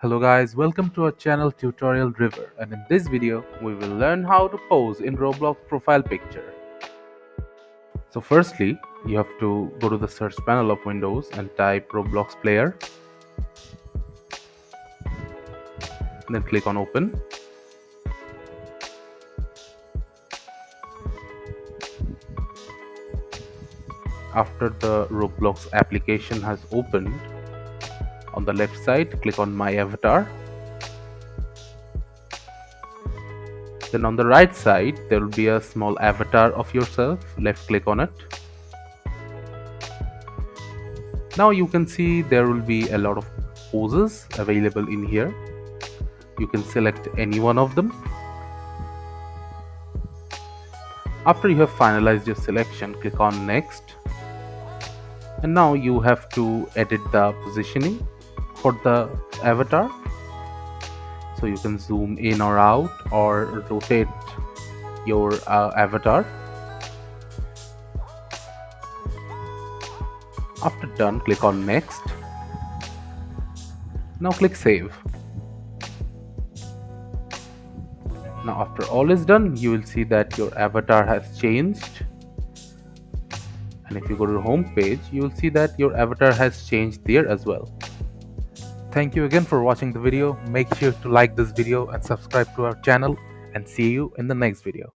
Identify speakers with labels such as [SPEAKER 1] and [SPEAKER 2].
[SPEAKER 1] Hello guys, welcome to our channel Tutorial River, and in this video we will learn how to pose in Roblox profile picture. So firstly, you have to go to the search panel of Windows and type Roblox player, then click on open. After the Roblox application has opened, on the left side click on my avatar. Then on the right side there will be a small avatar of yourself, left click on it. Now you can see there will be a lot of poses available in here. You can select any one of them. After you have finalized your selection, click on next. And now you have to edit the positioning for the avatar. So you can zoom in or out or rotate your avatar. After done, click on next. Now click save. Now after all is done, you will see that your avatar has changed. And if you go to the home page, you will see that your avatar has changed there as well. Thank you again for watching the video. Make sure to like this video and subscribe to our channel, and see you in the next video.